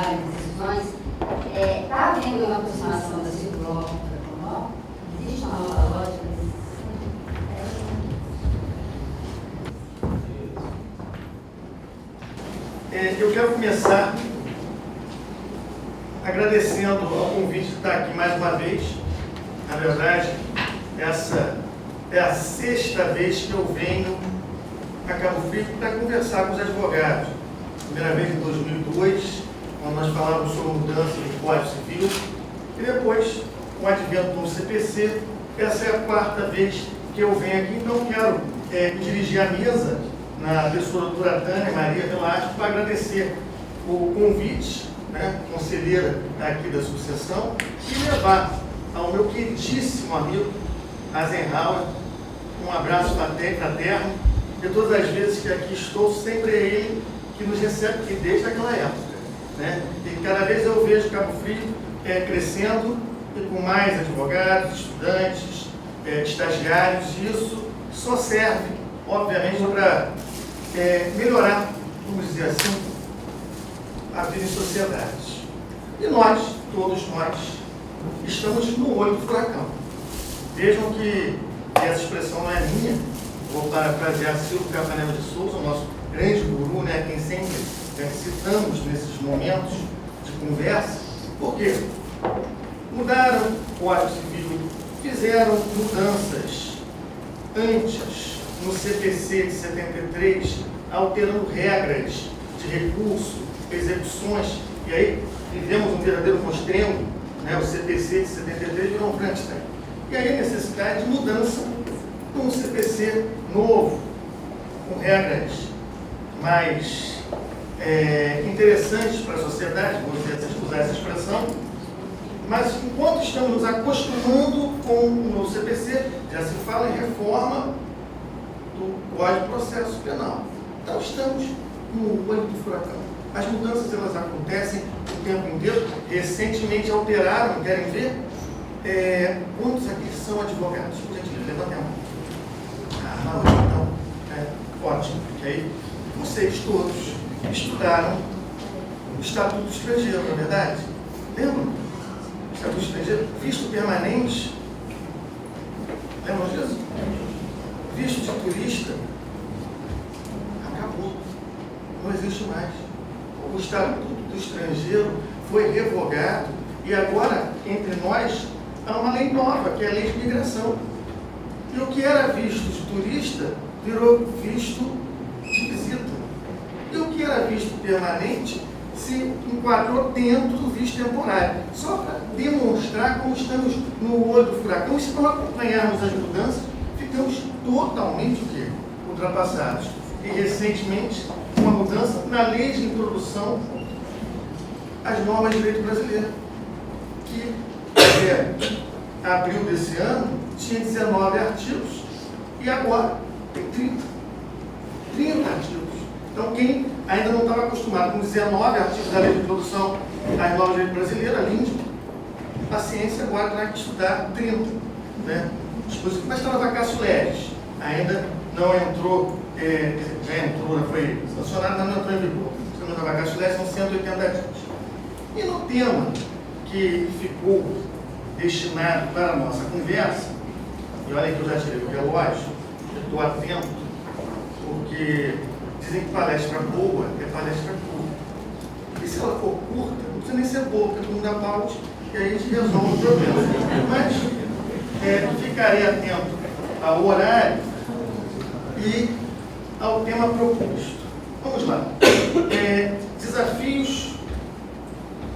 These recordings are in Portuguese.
várias decisões, está havendo uma aproximação desse bloco econômico? Existe uma nova lógica desse? Eu quero começar agradecendo ao convite de estar aqui mais uma vez. Na verdade, essa é a 6ª vez que eu venho a Cabo Frio para conversar com os advogados. Primeira vez em 2002, quando nós falávamos sobre mudança do Código Civil, e depois, com o advento do CPC, essa é a 4ª vez que eu venho aqui. Então, quero dirigir a mesa na pessoa da doutora Tânia Maria Velasco para agradecer o convite, conselheira aqui da sucessão, e levar ao meu queridíssimo amigo Azenhauer um abraço fraterno, e todas as vezes que aqui estou, sempre é ele que nos recebe aqui desde aquela época. E cada vez eu vejo Cabo Frio crescendo e com mais advogados, estudantes, estagiários, e isso só serve, obviamente, para melhorar, vamos dizer assim, a vida em sociedade. E nós, todos nós, estamos no olho do furacão. Vejam que essa expressão não é minha, vou parafrasear Silvio Capanema de Souza, o nosso grande guru, quem sempre citamos nesses momentos de conversa. Por quê? Mudaram o Código Civil, fizeram mudanças antes no CPC de 73, alterando regras de recurso, execuções, e aí vivemos um verdadeiro constrengo, o CPC de 73 virou um Frankenstein. E aí a necessidade de mudança num CPC novo, com regras mais interessantes para a sociedade, vou usar essa expressão. Mas enquanto estamos nos acostumando com o novo CPC, já se fala em reforma do Código de Processo Penal. Então estamos no olho do furacão. As mudanças elas acontecem o tempo inteiro. Recentemente alteraram, querem ver? Quantos aqui são advogados? Por gentileza, levantem a mão. Então, ótimo, porque aí vocês todos estudaram o Estatuto Estrangeiro, não é verdade? Lembram? Estatuto Estrangeiro, visto permanente. Lembram disso? Visto de turista. Acabou. Não existe mais. O Estatuto do Estrangeiro foi revogado e agora, entre nós, há uma lei nova, que é a Lei de Migração. E o que era visto de turista virou visto de visita. E o que era visto permanente se enquadrou dentro do visto temporário. Só para demonstrar como estamos no olho do furacão. E se não acompanharmos as mudanças, ficamos totalmente ultrapassados. E recentemente, uma mudança na lei de introdução às normas de direito brasileiro, que abril desse ano tinha 19 artigos e agora tem 30 artigos. Então, quem ainda não estava acostumado com 19 artigos da lei de introdução às normas de direito brasileiro, a LINDE, a ciência agora terá que estudar 30. Mas está na vacatio legis, ainda não entrou, já entrou, já foi sancionado, mas não entrou em vigor. Estamos na vacatio legis, são 180 dias. E no tema que ficou destinado para a nossa conversa, e olha que eu já tirei o relógio, eu estou atento, porque dizem que palestra boa é palestra curta. E se ela for curta, não precisa nem ser boa, porque todo mundo aplaude e aí a gente resolve o problema. Mas ficarei atento ao horário e ao tema proposto. Vamos lá. Desafios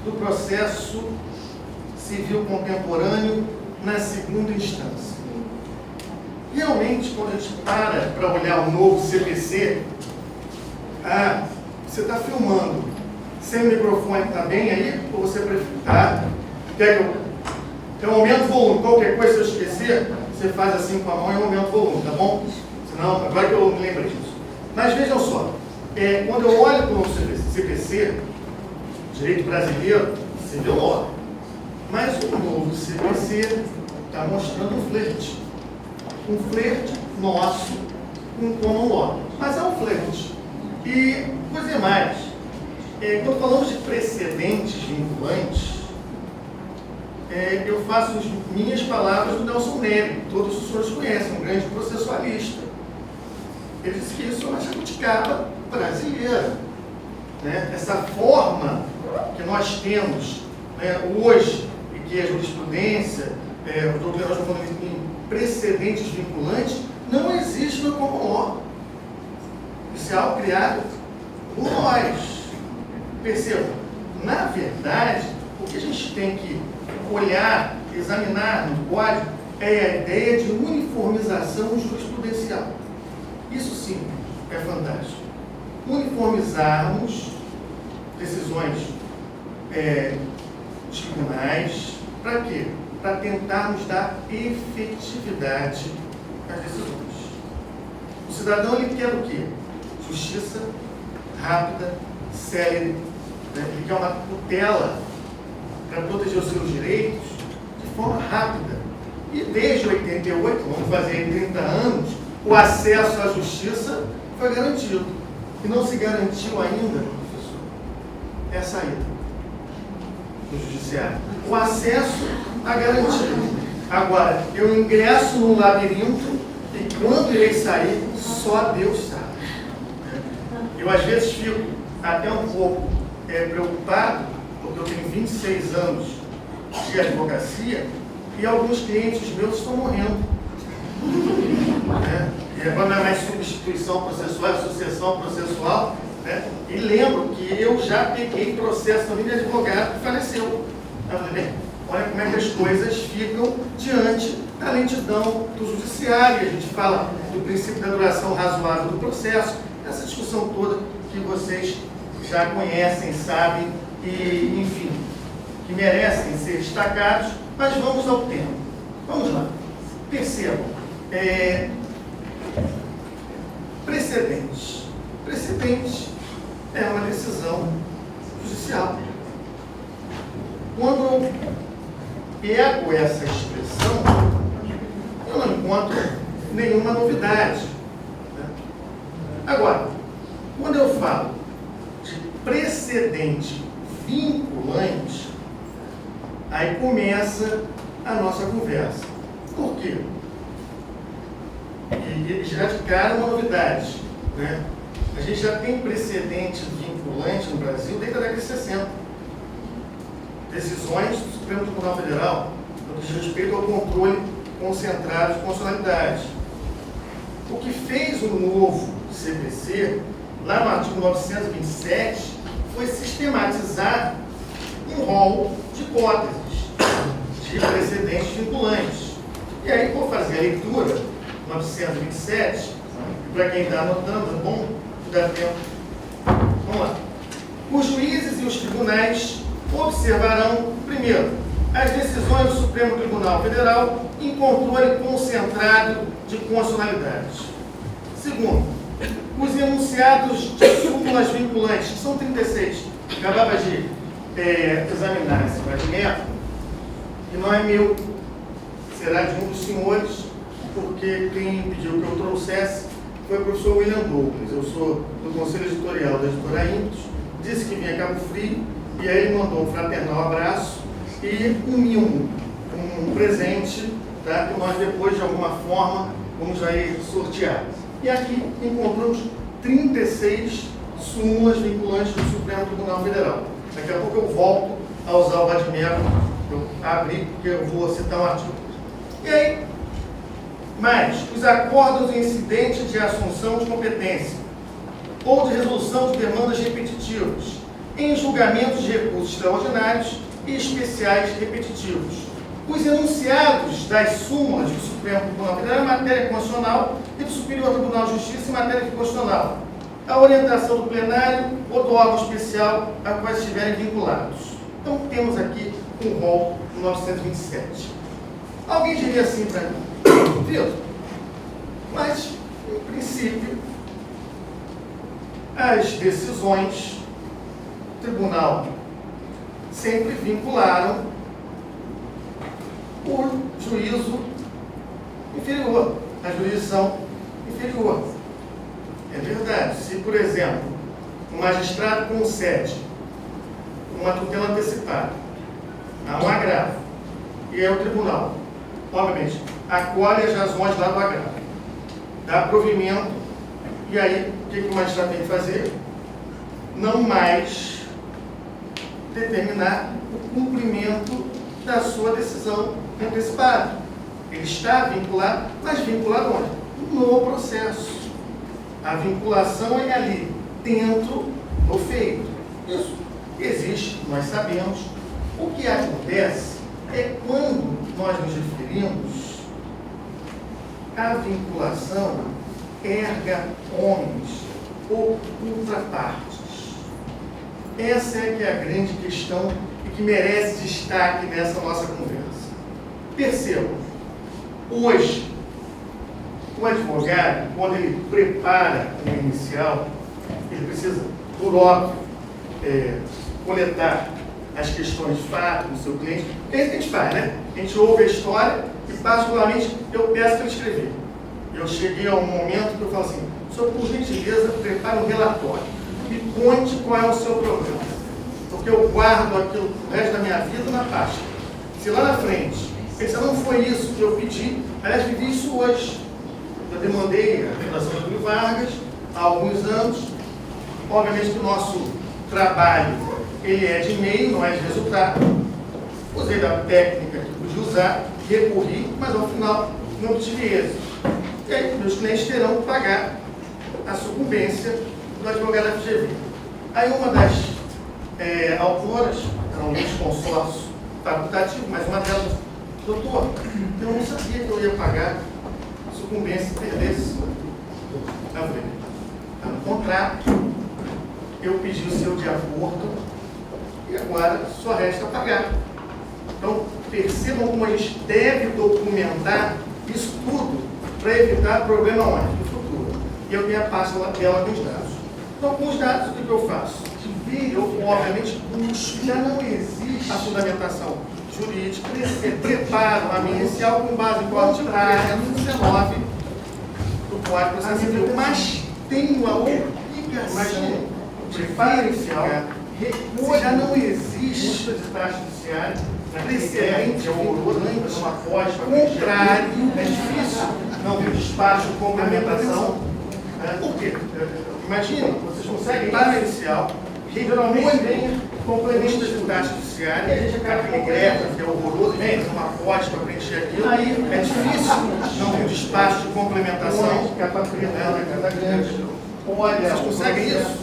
do processo civil contemporâneo na segunda instância. Realmente, quando a gente para olhar o novo CPC, você está filmando sem o microfone, está bem aí? Ou você prefere? Quer que eu aumento o volume? Qualquer coisa, se eu esquecer, você faz assim com a mão e eu aumento o volume, tá bom? Senão, agora que eu me lembro disso. Mas vejam só, quando eu olho para o CPC, direito brasileiro, civil law, mas o novo CPC está mostrando um flerte. Um flerte nosso com o common law. Mas é um flerte. E, coisa mais, Quando falamos de precedentes vinculantes, eu faço as minhas palavras do Nelson Nery, todos os senhores conhecem, um grande processualista. Ele disse que isso é uma jabuticaba brasileira. Né? Essa forma que nós temos, né, hoje, e que a jurisprudência, nós estamos falando em precedentes vinculantes, não existe no common law. Isso é algo criado por nós. Percebam, na verdade, o que a gente tem que olhar, examinar no código é a ideia de uniformização jurisprudencial. Isso sim é fantástico. Uniformizarmos decisões dos tribunais, para quê? Para tentarmos dar efetividade às decisões. O cidadão, ele quer o quê? Justiça rápida, célere, né? Ele quer uma tutela para proteger os seus direitos de forma rápida. E desde 88, vamos fazer em 30 anos, o acesso à justiça foi garantido. E não se garantiu ainda, professor, é a saída do judiciário. O acesso à garantia. Agora, eu ingresso num labirinto e quando irei sair, só Deus sabe. Eu às vezes fico até um pouco preocupado, porque eu tenho 26 anos de advocacia e alguns clientes meus estão morrendo. Agora não é mais substituição processual, é sucessão processual. Né? E lembro que eu já peguei processo também de advogado que faleceu. Eu falei, bem, olha como é que as coisas ficam diante da lentidão do judiciário. A gente fala do princípio da duração razoável do processo, essa discussão toda que vocês já conhecem, sabem, e, enfim, que merecem ser destacados, mas vamos ao tema. Vamos lá. Percebam, precedentes. Precedente é uma decisão judicial. Quando eu pego essa expressão, eu não encontro nenhuma novidade. Né? Agora, quando eu falo de precedente vinculante, aí começa a nossa conversa. Por quê? E já de cara uma novidade. Né? A gente já tem precedente vinculante no Brasil desde a década de 60. Decisões do Supremo Tribunal Federal no que diz respeito ao controle concentrado de constitucionalidade. O que fez o novo CPC, lá no artigo 927, foi sistematizar um rol de hipóteses de precedentes vinculantes. E aí, vou fazer a leitura, 927, para quem está anotando, é bom que dá tempo. Vamos lá. Os juízes e os tribunais observarão, primeiro, as decisões do Supremo Tribunal Federal em controle concentrado de constitucionalidade. Segundo, os enunciados de súmulas vinculantes, que são 36, acabava de examinar esse fragmento, que não é meu, será de um dos senhores, porque quem pediu que eu trouxesse foi o professor William Douglas. Eu sou do Conselho Editorial da Editora Intus, disse que vinha a Cabo Frio, e aí ele mandou um fraternal abraço e um mimo, um presente, tá? Que nós depois, de alguma forma, vamos aí sortear. E aqui encontramos 36 súmulas vinculantes do Supremo Tribunal Federal. Daqui a pouco eu volto a usar o Vadmecum, eu abri porque eu vou citar um artigo. E aí, mais, os acordos em incidente de assunção de competência ou de resolução de demandas repetitivas em julgamentos de recursos extraordinários e especiais repetitivos. Os enunciados das súmulas do Supremo Tribunal Federal em matéria constitucional e do Superior Tribunal de Justiça em matéria constitucional. A orientação do plenário ou do órgão especial a quais estiverem vinculados. Então, temos aqui um rol no 927. Alguém diria assim para mim, viu? Mas, em princípio, as decisões do tribunal sempre vincularam o juízo inferior, a jurisdição inferior. É verdade. Se, por exemplo, o magistrado concede uma tutela antecipada. Há um agravo. E aí o tribunal, obviamente, acolhe as razões lá do agravo, dá provimento, e aí o que o magistrado tem que fazer? Não mais determinar o cumprimento da sua decisão antecipada. Ele está vinculado, mas vinculado onde? No processo. A vinculação é ali, dentro do feito. Isso existe, nós sabemos. O que acontece é quando nós nos referimos à vinculação erga omnes ou contrapartes. Essa é que é a grande questão e que merece destaque nessa nossa conversa. Percebam, hoje, o advogado, quando ele prepara um inicial, ele precisa, por óbvio, coletar as questões de fato do seu cliente. É isso que a gente faz, né? A gente ouve a história e, particularmente, eu peço para ele escrever. Eu cheguei a um momento que eu falo assim, senhor, por gentileza, prepare um relatório. Me conte qual é o seu problema. Porque eu guardo aquilo o resto da minha vida na pasta. Se lá na frente, pensar, não foi isso que eu pedi, aliás, vivi isso hoje. Eu demandei a Fundação Getúlio Vargas há alguns anos. Obviamente que o nosso trabalho, ele é de meio, não é de resultado. Usei da técnica que podia usar, recorri, mas ao final não tive êxito. E aí, meus clientes terão que pagar a sucumbência do advogado FGV. Aí uma das autoras, era um consórcio facultativo, mas uma delas, doutor, eu não sabia que eu ia pagar sucumbência se perdesse. Eu falei, está no contrato, eu pedi o seu de acordo e agora só resta pagar. Então, percebam como a gente deve documentar isso tudo para evitar problema onde? No futuro. E eu tenho a pasta dela com os dados. Então, com os dados, o que eu faço? Eu, obviamente, busco. Já não existe a fundamentação jurídica. Eu preparo a minha inicial com base em artigo 319 do Código de Processo Civil, mas tenho a obrigação de inicial. Já não existe de taxa judiciária precedente contrário, é difícil não ter despacho com complementação. Por quê? Imagina, vocês conseguem lá na inicial, geralmente vem complementos de taxa judiciária, e a gente acaba com greve, que é horroroso, vem uma poste para preencher aquilo, aí é difícil não ter despacho de complementação. Vocês conseguem isso?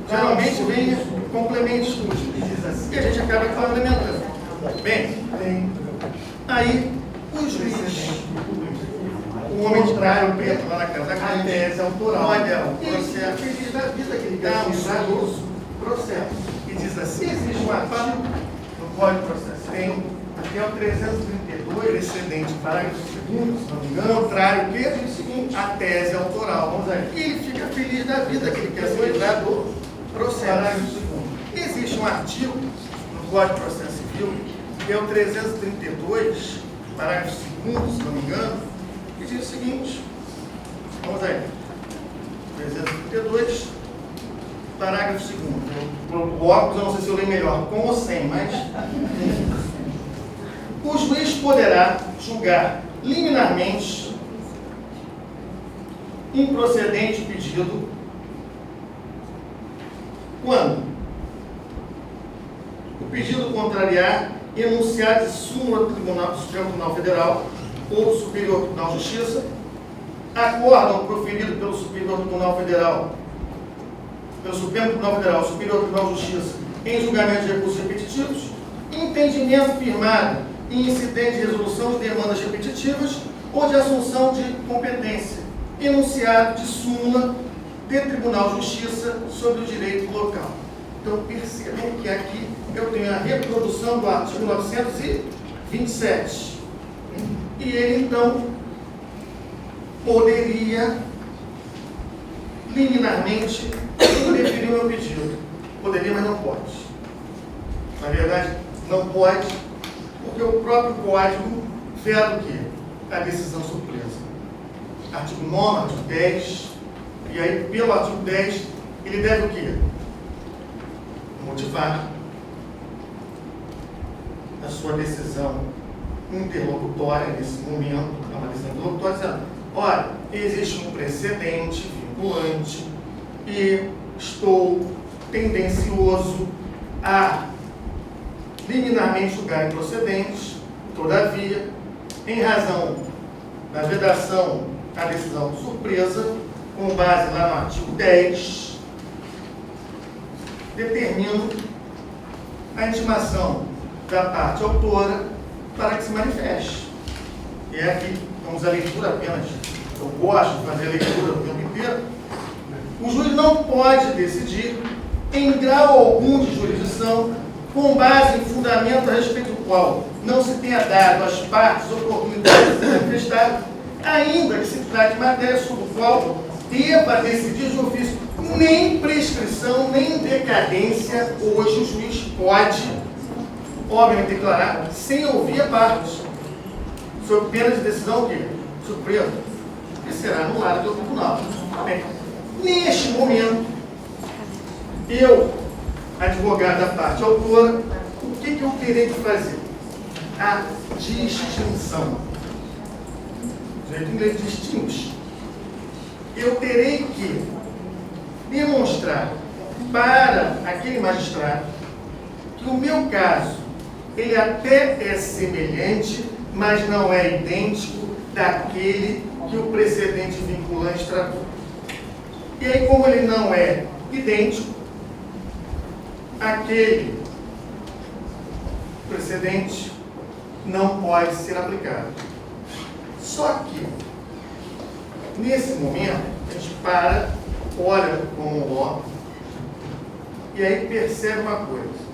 Geralmente vem complementos múltiplos, e a gente acaba complementando. Bem, aí os juízes, o homem de praia, o preto lá na casa da cliente, tese autoral, processo, feliz da vida que ele dá um processo. E diz assim, existe um artigo no Código de Processo, tem, acho que é o 332, precedente, parágrafo 2º, se não me engano, contrário, que diz o seguinte, a tese autoral, vamos aí, e ele fica feliz da vida que ele quer se livrar do processo. Parágrafo 2º. Existe um artigo no Código de Processo Civil, que é o 332, parágrafo 2º, se não me engano, que diz o seguinte, vamos aí, 332, parágrafo 2º. O óculos, eu não sei se eu leio melhor, com ou sem, mas... O juiz poderá julgar liminarmente improcedente o pedido quando o pedido contrariar enunciado de súmula do Supremo Tribunal Federal ou do Superior Tribunal de Justiça, acórdão proferido pelo Superior Tribunal Federal, pelo Supremo Tribunal Federal, Superior Tribunal de Justiça, em julgamento de recursos repetitivos, entendimento firmado em incidente de resolução de demandas repetitivas ou de assunção de competência, enunciado de súmula de Tribunal de Justiça sobre o direito local. Então, percebam que aqui eu tenho a reprodução do artigo 927. E ele, então, poderia, liminarmente, indeferir o meu pedido. Poderia, mas não pode. Na verdade, não pode, porque o próprio Código veda o quê? A decisão surpresa. Artigo 9, artigo 10, e aí, pelo artigo 10, ele deve o quê? Motivar a sua decisão interlocutória nesse momento, é uma decisão interlocutória, dizendo, olha, existe um precedente vinculante e estou tendencioso a liminarmente julgar improcedentes, todavia, em razão da vedação à decisão surpresa, com base lá no artigo 10, determino a intimação da parte autora para que se manifeste. E é aqui, vamos à leitura apenas. Eu gosto de fazer a leitura o tempo inteiro. O juiz não pode decidir em grau algum de jurisdição com base em fundamento a respeito do qual não se tenha dado às partes oportunidade de se manifestar, ainda que se trate de matéria sobre o qual deva decidir de ofício. Nem prescrição, nem decadência, hoje o juiz pode, obviamente, declarar sem ouvir a parte, sob pena de decisão o quê? Surpresa, que será anulada pelo tribunal. Bem, neste momento, eu, advogado da parte autora, o que eu terei que fazer? A distinção. O direito inglês distingue. Eu terei que demonstrar para aquele magistrado que o meu caso, ele até é semelhante, mas não é idêntico daquele que o precedente vinculante tratou. E aí, como ele não é idêntico, aquele precedente não pode ser aplicado. Só que, nesse momento, a gente para, olha como o law, e aí percebe uma coisa.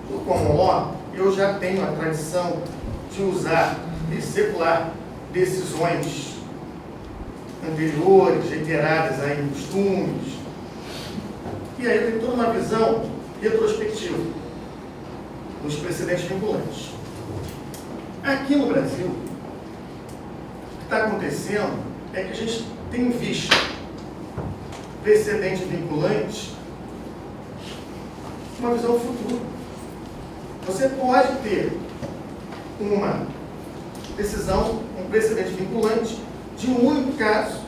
O common law, eu já tenho a tradição de usar e secular decisões anteriores, reiteradas aí em costumes. E aí eu tenho toda uma visão retrospectiva dos precedentes vinculantes. Aqui no Brasil, o que está acontecendo é que a gente tem visto precedente vinculante uma visão futura. Você pode ter uma decisão, um precedente vinculante de um único caso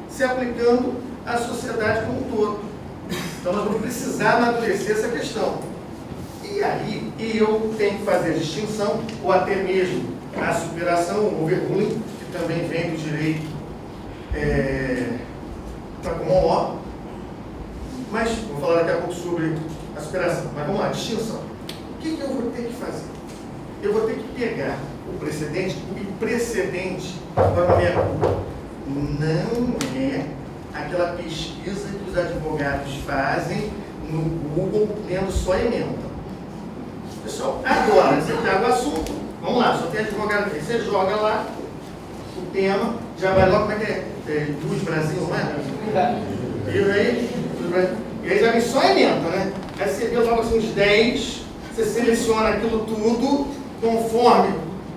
se aplicando à sociedade como um todo. Então nós vamos precisar amadurecer essa questão. E aí eu tenho que fazer a distinção, ou até mesmo a superação, o overruling, que também vem do direito da common law. Mas vou falar daqui a pouco sobre a superação. Mas vamos lá, distinção. O que eu vou ter que fazer? Eu vou ter que pegar o precedente, e precedente, agora minha culpa, não é aquela pesquisa que os advogados fazem no Google lendo só emenda. Pessoal, agora você pega o assunto, vamos lá, só tem advogado aqui, você joga lá o tema, já vai logo, como é que é? Luz Brasil, não é? E aí já vem só emenda, né? Aí você vê logo assim uns 10, você seleciona aquilo tudo conforme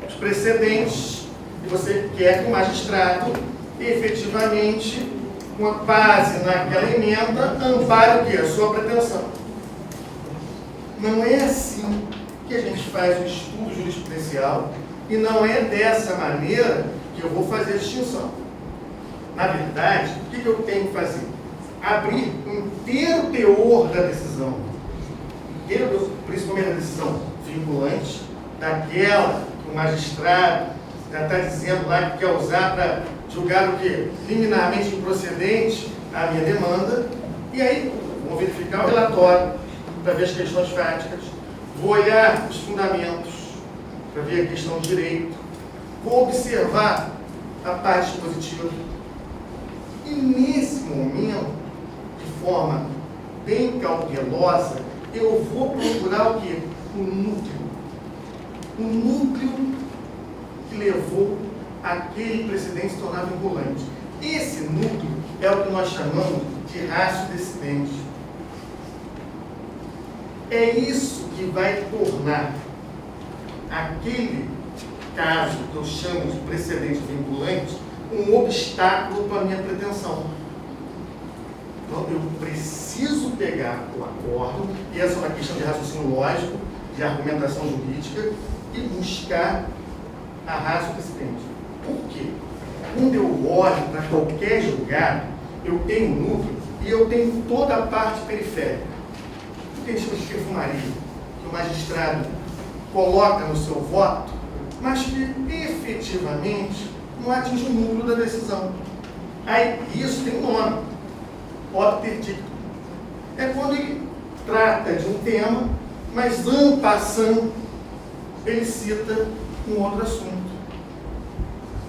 os precedentes e você quer que o magistrado efetivamente, com base naquela emenda, ampare o quê? A sua pretensão. Não é assim que a gente faz o estudo jurisprudencial e não é dessa maneira que eu vou fazer a distinção. Na verdade, o que eu tenho que fazer? Abrir o inteiro teor da decisão, principalmente da decisão vinculante, daquela que o magistrado já está dizendo lá que quer usar para julgar o quê? Liminarmente improcedente a minha demanda, e aí vou verificar o relatório para ver as questões fáticas, vou olhar os fundamentos para ver a questão de direito, vou observar a parte dispositiva, e nesse momento, de forma bem cautelosa, eu vou procurar o quê? O núcleo. O núcleo que levou aquele precedente se tornar vinculante. Esse núcleo é o que nós chamamos de ratio decidente. É isso que vai tornar aquele caso que eu chamo de precedente vinculante um obstáculo para a minha pretensão. Então, eu preciso pegar o acordo, e essa é uma questão de raciocínio lógico, de argumentação jurídica e buscar a ratio precedente. Por quê? Quando eu olho para qualquer julgado, eu tenho um núcleo e eu tenho toda a parte periférica. Tem tipo de perfumaria que o magistrado coloca no seu voto, mas que efetivamente não atinge o núcleo da decisão. Aí isso tem um nome, obter dictum. É quando ele trata de um tema, mas en passant ele cita um outro assunto.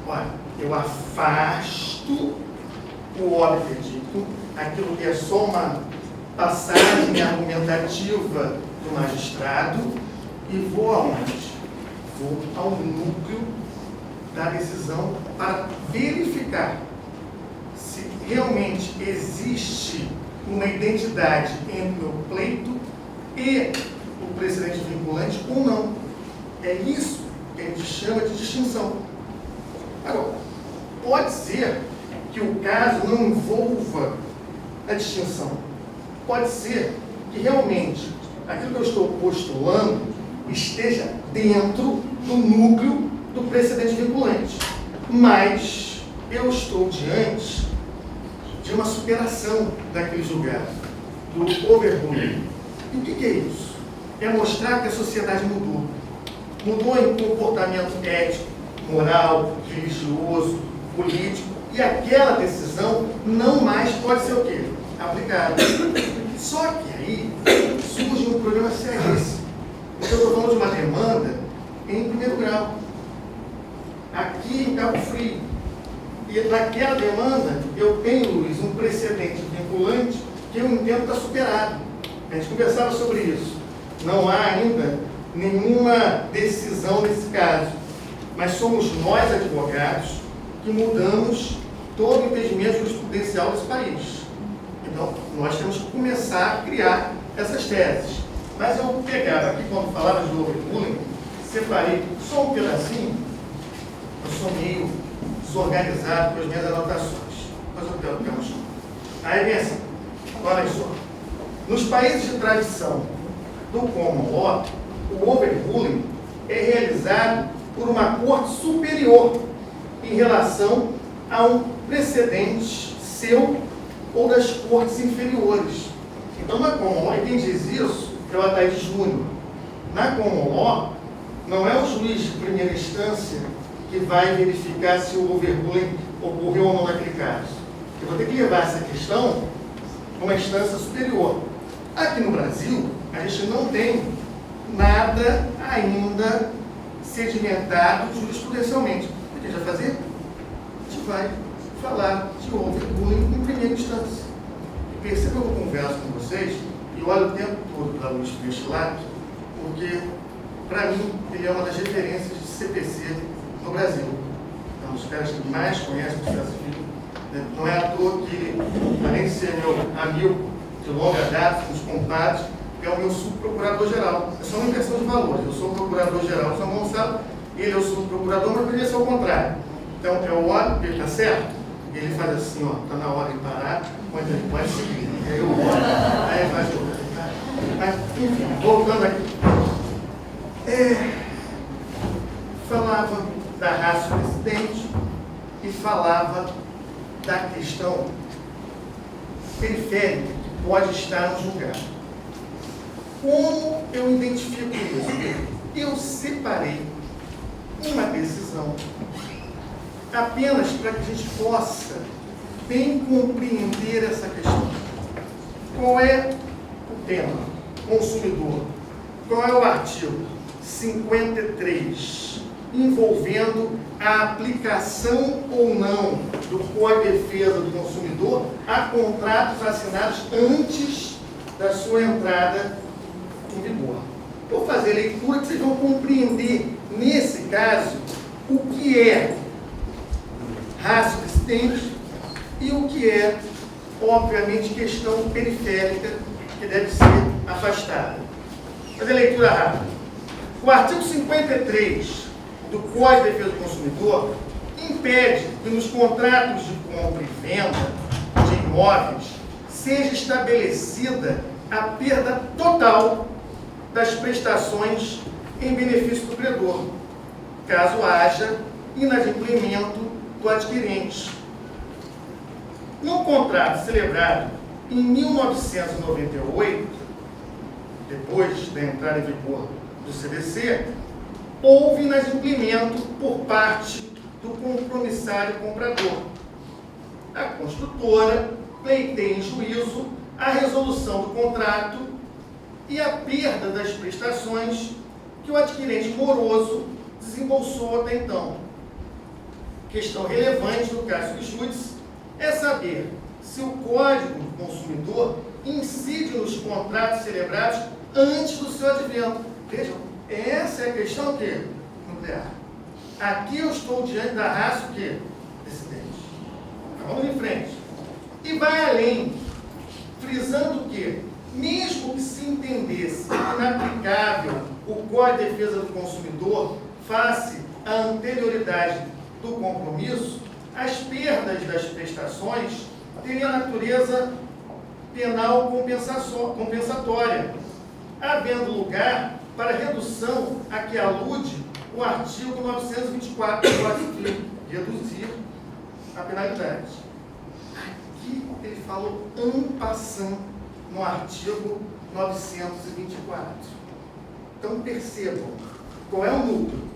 Olha, eu afasto o obter dictum, aquilo que é só uma passagem argumentativa do magistrado, e vou aonde? Vou ao núcleo da decisão para verificar se realmente existe uma identidade entre o pleito e o precedente vinculante ou não. É isso que a gente chama de distinção. Agora, pode ser que o caso não envolva a distinção. Pode ser que realmente aquilo que eu estou postulando esteja dentro do núcleo do precedente vinculante. Mas eu estou diante de uma superação daquele julgado, do overruling. E o que é isso? É mostrar que a sociedade mudou. Mudou em comportamento ético, moral, religioso, político, e aquela decisão não mais pode ser o quê? Aplicada. Só que aí surge um problema seríssimo. Porque eu estou falando de uma demanda em primeiro grau, aqui em Cabo Frio. E naquela demanda eu tenho, Luiz, um precedente vinculante que eu entendo está superado. A gente conversava sobre isso. Não há ainda nenhuma decisão nesse caso, mas somos nós, advogados, que mudamos todo o entendimento jurisprudencial desse país. Então, nós temos que começar a criar essas teses. Mas eu pegava aqui, quando falava de overruling, separei só um pedacinho. Eu sou meio desorganizado com as minhas anotações, mas eu quero que elas. Aí vem assim, olha só. Nos países de tradição do common law, o overruling é realizado por uma corte superior em relação a um precedente seu ou das cortes inferiores. Então, na common law, e quem diz isso é o Ataíde Júnior. Na common law, não é o juiz de primeira instância que vai verificar se o overruling ocorreu ou não naquele caso. Eu vou ter que levar essa questão a uma instância superior. Aqui no Brasil, a gente não tem nada ainda sedimentado jurisprudencialmente. O que a gente vai fazer? A gente vai falar de overruling em primeira instância. E perceba que eu converso com vocês e olho o tempo todo para o Luiz Vestilato, porque, para mim, ele é uma das referências de CPC no Brasil. É um dos caras que mais conhecem o processo civil. Não é à toa que ele, além de ser meu amigo de longa data, somos compadres, é o meu subprocurador-geral. É só uma inversão de valores. Eu sou o procurador-geral de São Gonçalo, ele é o subprocurador, mas poderia ser o contrário. Então, eu olho, porque ele está certo, ele faz assim, ó, está na hora de parar, quando ele pode seguir. Aí eu olho, aí ele faz o... Mas, enfim, voltando aqui. Falava da ratio precedente e falava da questão periférica que pode estar no julgado. Como eu identifico isso? Eu separei uma decisão apenas para que a gente possa bem compreender essa questão. Qual é o tema? Consumidor. Qual é o artigo? 53, envolvendo a aplicação ou não do Código de Defesa do Consumidor a contratos assinados antes da sua entrada em vigor. Vou fazer a leitura que vocês vão compreender, nesse caso, o que é ratio precedente e o que é, obviamente, questão periférica que deve ser afastada. Vou fazer a leitura rápida. O artigo 53 do Código de Defesa do Consumidor impede que nos contratos de compra e venda de imóveis seja estabelecida a perda total das prestações em benefício do credor, caso haja inadimplemento do adquirente. No contrato celebrado em 1998, depois da entrada em vigor do CDC, houve inadimplemento por parte do compromissário comprador. A construtora pleiteia em juízo a resolução do contrato e a perda das prestações que o adquirente moroso desembolsou até então. Questão relevante no caso de júdice é saber se o Código do Consumidor incide nos contratos celebrados antes do seu advento. Vejam, essa é a questão que nuclear. Aqui eu estou diante da raça o quê? Decidente. Vamos em frente. E vai além, frisando que, mesmo que se entendesse inaplicável o Código de Defesa do Consumidor face à anterioridade do compromisso, as perdas das prestações teriam natureza penal compensatória, havendo lugar para redução a que alude o artigo 924 do Código Civil, reduzir a penalidade. Aqui ele falou en passant no artigo 924. Então percebam, qual é o núcleo?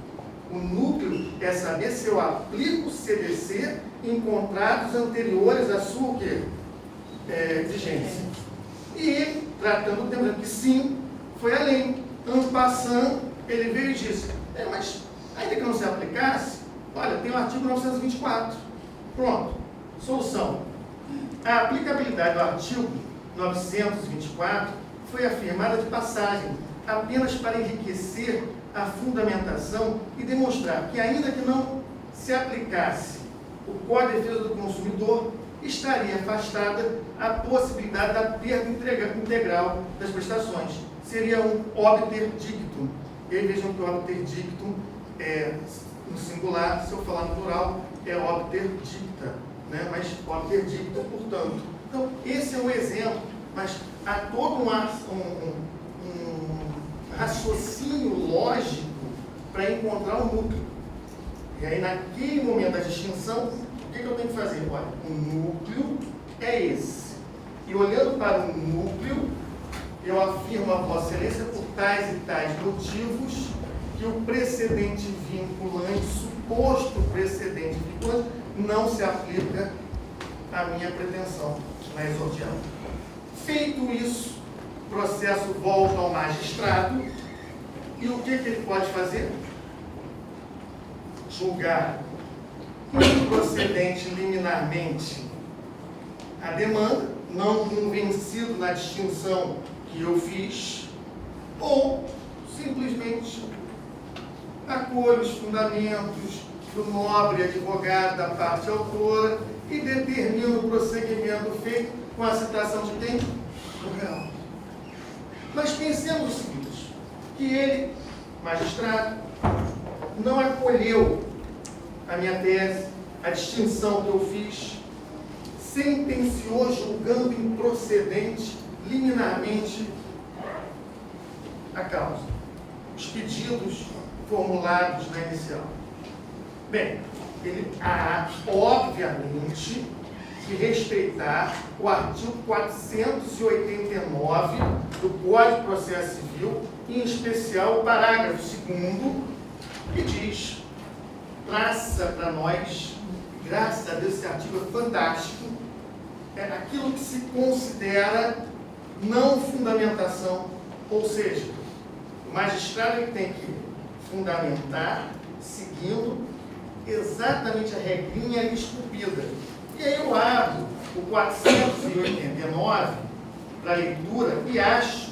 O núcleo é saber se eu aplico o CDC em contratos anteriores à sua o quê? Exigência. E, tratando o tema que sim, foi além. En passant, ele veio e disse, mas ainda que não se aplicasse, olha, tem o artigo 924. Pronto. Solução. A aplicabilidade do artigo 924 foi afirmada de passagem, apenas para enriquecer a fundamentação e demonstrar que, ainda que não se aplicasse o Código de Defesa do Consumidor, estaria afastada a possibilidade da perda integral das prestações. Seria um obter dictum. E aí vejam que o obter dictum é no singular, se eu falar no plural, é obter dicta, né? Mas obter dicta, portanto. Então, esse é um exemplo, mas há todo um raciocínio lógico para encontrar o núcleo. E aí, naquele momento da distinção, o que eu tenho que fazer? Olha, o núcleo é esse. E olhando para o núcleo, eu afirmo a Vossa Excelência, por tais e tais motivos, que o precedente vinculante, suposto precedente vinculante, não se aplica à minha pretensão na exordial. Feito isso, o processo volta ao magistrado, e o que ele pode fazer? Julgar improcedente liminarmente a demanda, não convencido na distinção que eu fiz, ou simplesmente acolho os fundamentos do nobre advogado da parte autora e determino o prosseguimento feito com a citação de quem? Do réu. Mas pensemos o seguinte, que ele, magistrado, não acolheu a minha tese, a distinção que eu fiz, sentenciou julgando improcedente liminarmente a causa, os pedidos formulados na inicial. Bem, ele há, obviamente, de respeitar o artigo 489 do Código de Processo Civil, em especial o parágrafo 2º, que diz, traça para nós, graças a Deus esse artigo é fantástico, é aquilo que se considera não fundamentação, ou seja, o magistrado ele tem que fundamentar seguindo exatamente a regrinha esculpida. E aí eu abro o 489 para leitura e acho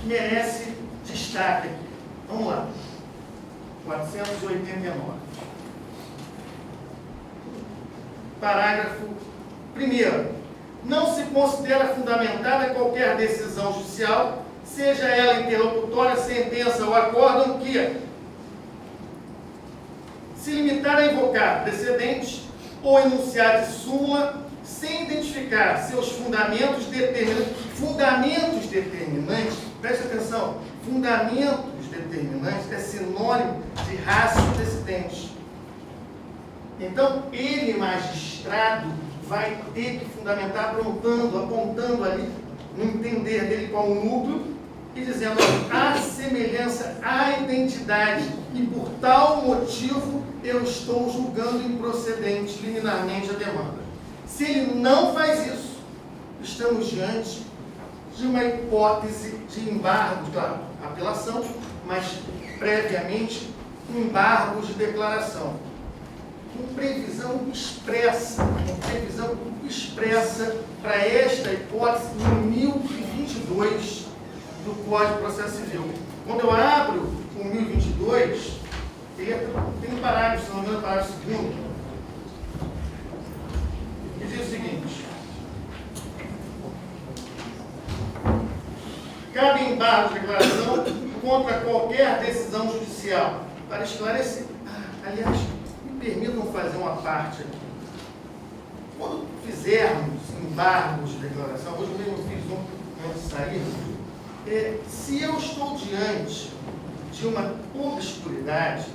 que merece destaque aqui. Vamos lá. 489. Parágrafo 1º. Não se considera fundamentada qualquer decisão judicial, seja ela interlocutória, sentença ou acórdão, que se limitar a invocar precedente ou enunciado de súmula sem identificar seus fundamentos determinantes. Fundamentos determinantes, presta declaração, fundamentos determinantes é sinônimo de ratio decidente. Então, ele, magistrado, vai ter que fundamentar apontando ali, no entender dele qual o núcleo, e dizendo a semelhança, a identidade, e por tal motivo eu estou julgando improcedente liminarmente a demanda. Se ele não faz isso, estamos diante de uma hipótese de embargo, claro, apelação, mas previamente embargo de declaração. Com previsão expressa para esta hipótese no 1022 do Código de Processo Civil. Quando eu abro o 1022, tem um parágrafo, se não me engano, parágrafo 2º, que diz o seguinte: cabe embargo de declaração contra qualquer decisão judicial. Para esclarecer, aliás, me permitam fazer uma parte aqui. Quando fizermos embargos de declaração, hoje mesmo eu fiz um antes de sair, se eu estou diante de uma obscuridade,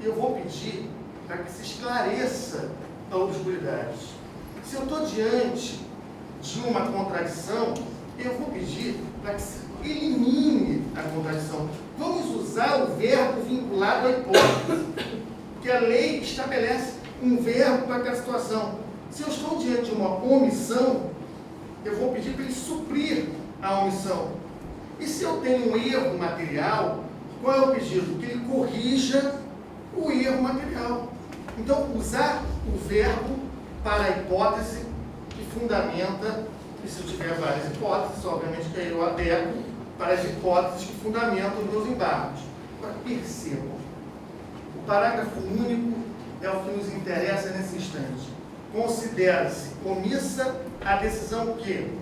eu vou pedir para que se esclareça a obscuridade. Se eu estou diante de uma contradição, eu vou pedir para que se elimine a contradição. Vamos usar o verbo vinculado à hipótese, porque a lei estabelece um verbo para cada situação. Se eu estou diante de uma omissão, eu vou pedir para ele suprir a omissão. E se eu tenho um erro material, qual é o pedido? Que ele corrija o erro material. Então, usar o verbo para a hipótese que fundamenta, e se eu tiver várias hipóteses, obviamente que eu adequo para as hipóteses que fundamentam os meus embargos. Agora, percebam, o parágrafo único é o que nos interessa nesse instante. Considera-se omissa a decisão que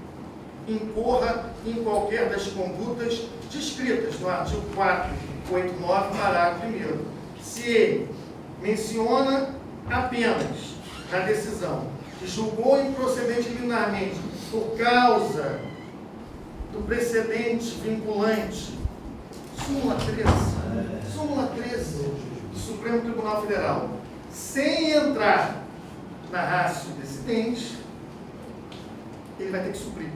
incorra em qualquer das condutas descritas no artigo 489, parágrafo 1º. Se ele menciona apenas na decisão que julgou improcedente liminarmente por causa do precedente vinculante, súmula 13 do Supremo Tribunal Federal, sem entrar na ratio decidente, ele vai ter que suprir,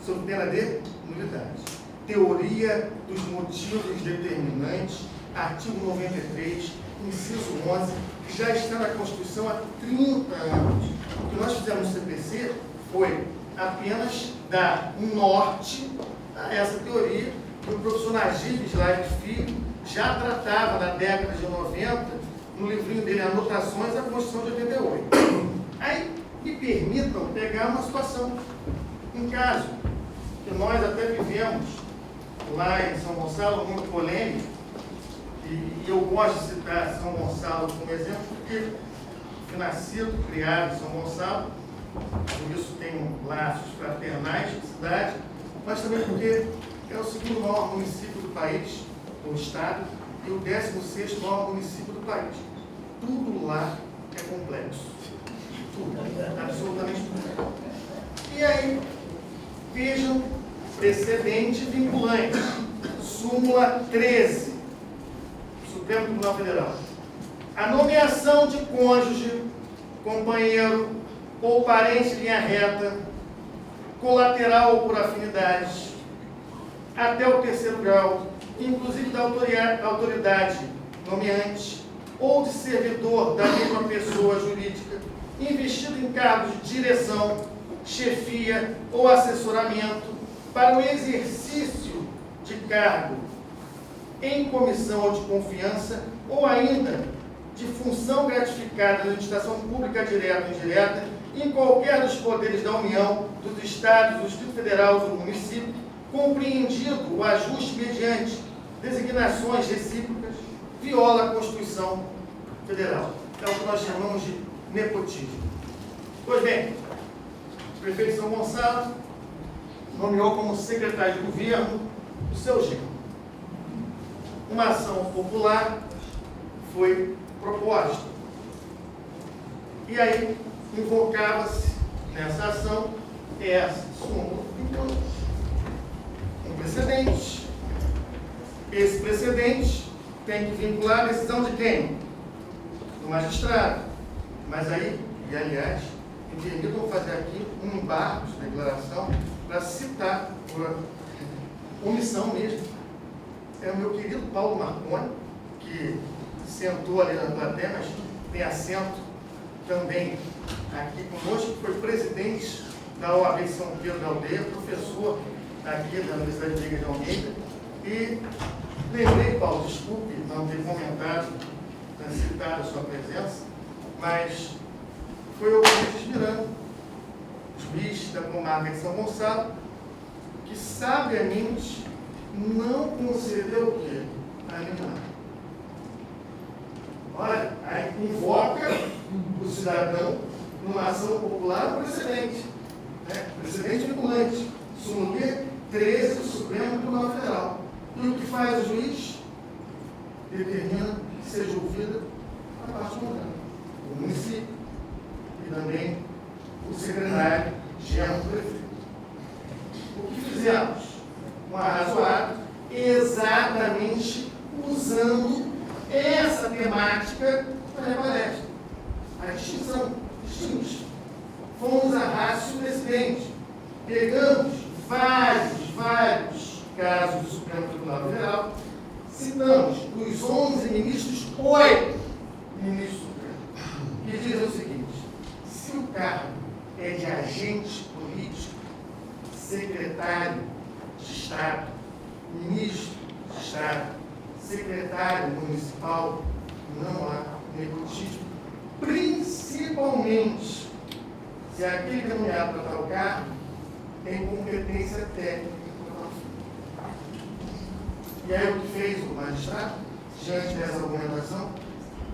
sob pena de nulidade. Teoria dos motivos determinantes, artigo 93, inciso 11, que já está na Constituição há 30 anos. O que nós fizemos no CPC foi apenas dar um norte a essa teoria, que o professor Najib Slaib Filho já tratava na década de 90, no livrinho dele, Anotações à Constituição de 88. Aí, me permitam pegar uma situação, um caso, que nós até vivemos lá em São Gonçalo, muito polêmico, e eu gosto de citar São Gonçalo como exemplo, porque fui nascido, criado em São Gonçalo, por isso tenho laços fraternais de cidade, mas também porque é o segundo maior município do país, do estado, e o 16º maior município do país. Tudo lá é complexo. Tudo, absolutamente tudo. E aí, vejam, precedente vinculante, súmula 13, Supremo Tribunal Federal. A nomeação de cônjuge, companheiro ou parente em linha reta, colateral ou por afinidade, até o 3º grau, inclusive da autoridade nomeante, ou de servidor da mesma pessoa jurídica, investido em cargos de direção, chefia ou assessoramento, para o exercício de cargo em comissão ou de confiança, ou ainda de função gratificada na administração pública direta ou indireta, em qualquer dos poderes da União, dos Estados, do Distrito Federal ou do município, compreendido o ajuste mediante designações recíprocas, viola a Constituição Federal. É o que nós chamamos de nepotismo. Pois bem, o prefeito de São Gonçalo nomeou como secretário de governo o seu genro. Uma ação popular foi proposta. E aí, invocava-se nessa ação essa súmula. precedente. Esse precedente tem que vincular a decisão de quem? Do magistrado. Mas aí, e aliás, me permitam fazer aqui um embargo de declaração para citar, por omissão mesmo, é o meu querido Paulo Marconi, que sentou ali na plateia, mas tem assento também aqui conosco, que foi presidente da OAB de São Pedro da Aldeia, professor aqui da Universidade de Liga de Almeida. E lembrei, Paulo, desculpe não ter comentado, citado a sua presença, mas foi o Euclides Miranda, juiz da comarca de São Gonçalo, que sabiamente não concedeu o quê? A liminar. Olha, aí invoca o cidadão numa ação popular o precedente, né? Precedente vinculante, súmula 13 do Supremo Tribunal Federal. E o que faz o juiz? Determina que seja ouvida a parte contrária, o município e também o secretário geral do prefeito. O que fizemos? Um arrazoado exatamente usando essa temática para a palestra. A distinção, distingue. Fomos a rácio presidente. Pegamos vários casos do Supremo Tribunal Federal, citamos dos 11 ministros, 8 ministros supremos, que dizem o seguinte: se o cargo é de agente político, secretário de Estado, ministro de Estado, secretário municipal, não há nepotismo, principalmente se aquele que é nomeado para tal cargo tem competência técnica. E aí o que fez o magistrado, diante dessa argumentação,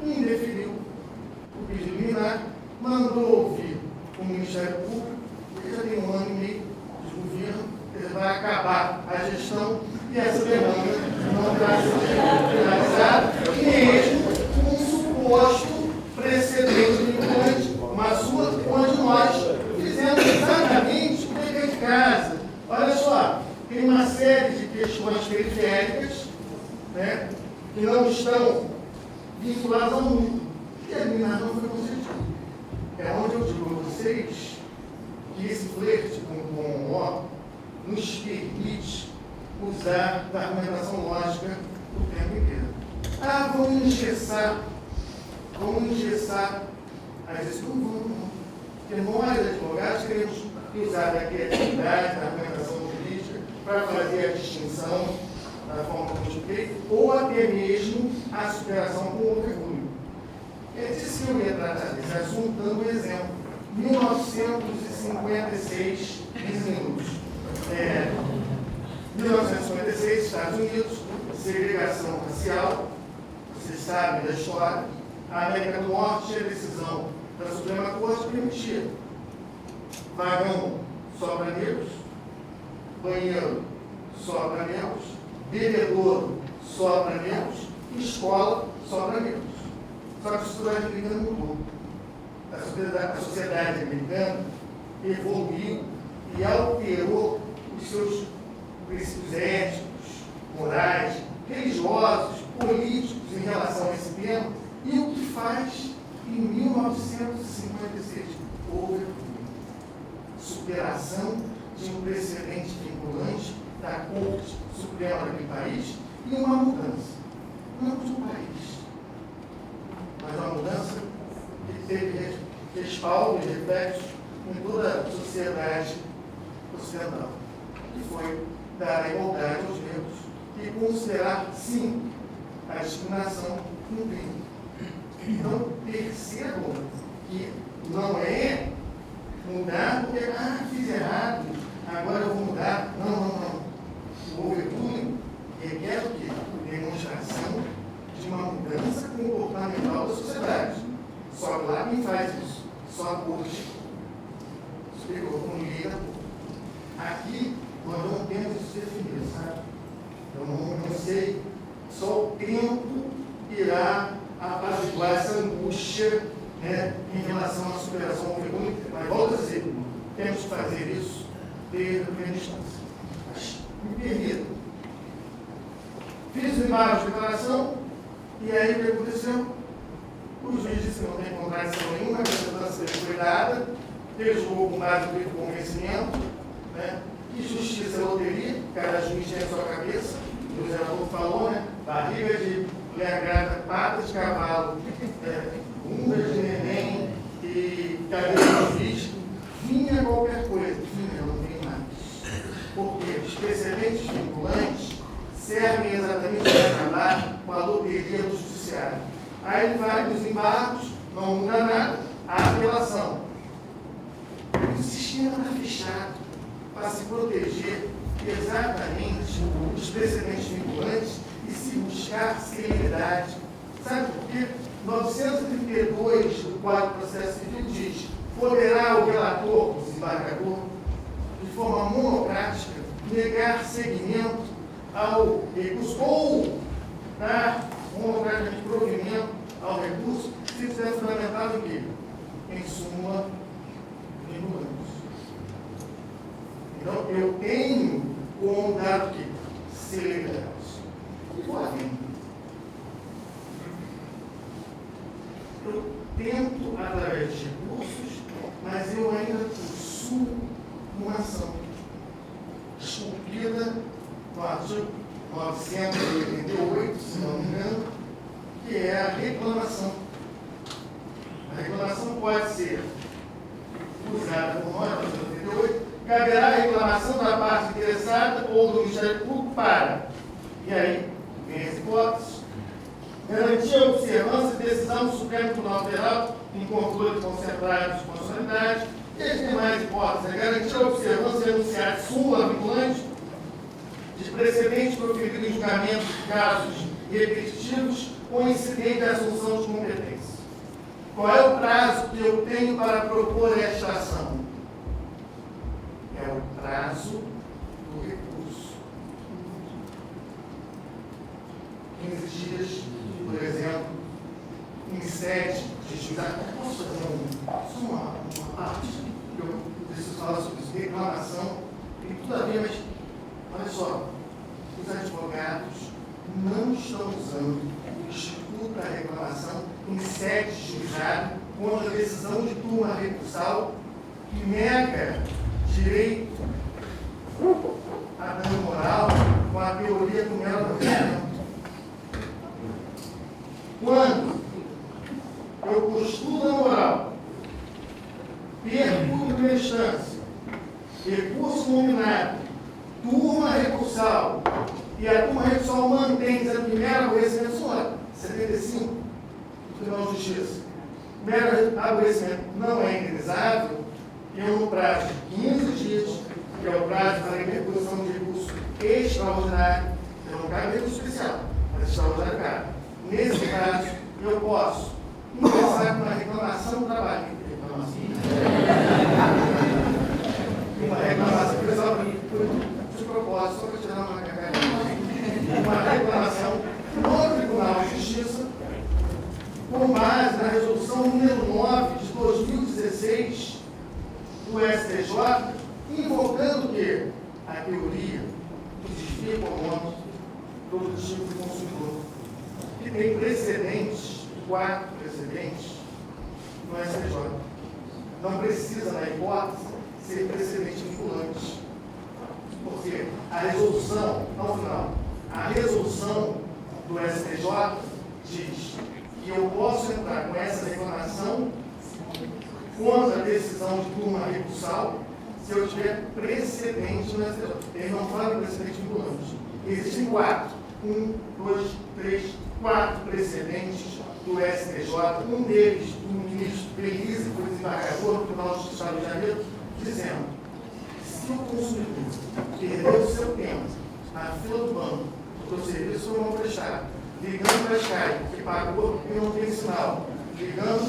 indeferiu o pedido liminar, mandou ouvir o Ministério Público, que já tem 1 ano e meio de governo, ele vai acabar a gestão e essa demanda não está sendo finalizada, mesmo com um suposto precedente vinculante, mas onde nós fizemos exatamente o dever de casa. Olha só, tem uma série de questões periféricas, né, que não estão vinculadas ao mundo, e a liminar não foi concedida. É onde eu digo a vocês que esse flerte com o ó nos permite usar da argumentação lógica o tempo inteiro. Ah, vamos engessar as decisões. Não. Porque nós, advogados, queremos usar da criatividade, da argumentação jurídica, para fazer a distinção da forma como eu expliquei, ou até mesmo a superação com o orgulho. É disso que eu ia tratar desse assunto, dando um exemplo. 1956, 15 minutos. 1956, Estados Unidos, segregação racial, vocês sabem da história. A América do Norte tinha decisão da Suprema Corte permitir vagão só para negros, banheiro só para negros, bebedouro só para negros, escola só para negros. Só que a sociedade americana mudou. A sociedade americana evoluiu e alterou os seus princípios éticos, morais, religiosos, políticos em relação a esse tema. E o que faz em 1956? Houve superação de um precedente vinculante da Corte Suprema daquele país e uma mudança, não de um país, mas uma mudança que teve respaldo e reflexo em toda a sociedade ocidental, que foi dar a igualdade aos negros e considerar, sim, a discriminação um crime. Então, percebam que não é mudar porque, fiz errado, agora eu vou mudar. Não. O overruling requer o quê? Demonstração de uma mudança comportamental da sociedade. Só que lá quem faz isso? Só a corte. Explicou como liga. Aqui nós não temos isso definido, sabe? Eu não sei. Só o tempo irá apaziguar essa angústia, né, em relação à superação ao overruling. Mas volto a dizer, temos que fazer isso desde a primeira instância. Mas me permita Fiz o embargo de declaração, e aí o que aconteceu? O juiz disse que não tem contradição nenhuma, que a sentença foi dada, ele julgou com base no convencimento, né? Que justiça é loteria, cada juiz tem a sua cabeça, o senador falou, né? Barriga de mulher grávida, patas de cavalo, bundas de neném e cabelo de juiz, vinha qualquer coisa, vinha, não tem mais. Porque os precedentes vinculantes servem exatamente para acabar com a loteria do judiciário. Aí ele vai nos embargos, não muda nada, a apelação. O sistema está fechado para se proteger exatamente dos precedentes vinculantes e se buscar celeridade. Sabe por quê? 932 do Código de Processo Civil diz: poderá o relator, o desembargador, de forma monocrática, negar seguimento ao recurso ou dar monocraticamente provimento ao recurso se estiver fundamentado em quê? Em súmula vinculante. Então, eu tenho como dar o quê? Celeridade. E vou além. Eu tento através de recursos, mas eu ainda possuo uma ação esculpida no artigo 988, se não me engano, que é a reclamação. A reclamação pode ser usada por nós, 988, caberá a reclamação da parte interessada ou do Ministério Público para, e aí vem as hipóteses, garantir a observância de decisão do Supremo Tribunal Federal em controle concentrado de constitucionalidade, e as demais hipóteses, garantir a observância de enunciado súmula vinculante de precedentes proferidos em julgamentos de casos repetitivos ou incidente da assunção de competência. Qual é o prazo que eu tenho para propor esta ação? É o prazo do recurso. 15 dias, por exemplo, em sede de juizado. Posso fazer só uma parte? Eu preciso falar sobre isso. Reclamação. Tem tudo a ver, mas olha só. Os advogados não estão usando o Instituto da Reclamação em sede de juizado contra a decisão de turma recursal que nega direito a dano moral com a teoria do mero argumento. Quando eu postulo dano moral, perco em primeira instância, recurso nominado, turma recursal, e a turma recursal mantém, dizendo que mero aborrecimento, olha, 75 do Tribunal de Justiça, mero aborrecimento não é indenizável, eu, no prazo de 15 dias, que é o prazo para a interposição de recurso extraordinário, então não cabe recurso especial, mas extraordinário cabe. Nesse caso, eu posso ingressar com uma reclamação do trabalho. Uma reclamação, pessoal, de propósito, só para tirar uma cagada. Uma reclamação no Tribunal de Justiça, com base na resolução número 9 de 2016 do STJ, invocando o quê? A teoria do desvio econômico produtivo do consumidor, que tem precedentes, 4 precedentes, no STJ. Não precisa, na hipótese, ser precedente vinculante. Porque a resolução, ao final, a resolução do STJ diz que eu posso entrar com essa reclamação contra a decisão de turma recursal se eu tiver precedente no STJ. Ele não fala de precedente vinculante. Existem 4. 1, 2, 3, 4 precedentes do STJ. Um deles, do ministro Belize, que foi desembargador do Tribunal de Justiça do Rio de Janeiro, dizendo que se o consumidor perdeu o seu tempo na fila do banco, porque o serviço foi mal prestado, ligando para a Sky, que pagou e não tem sinal, ligando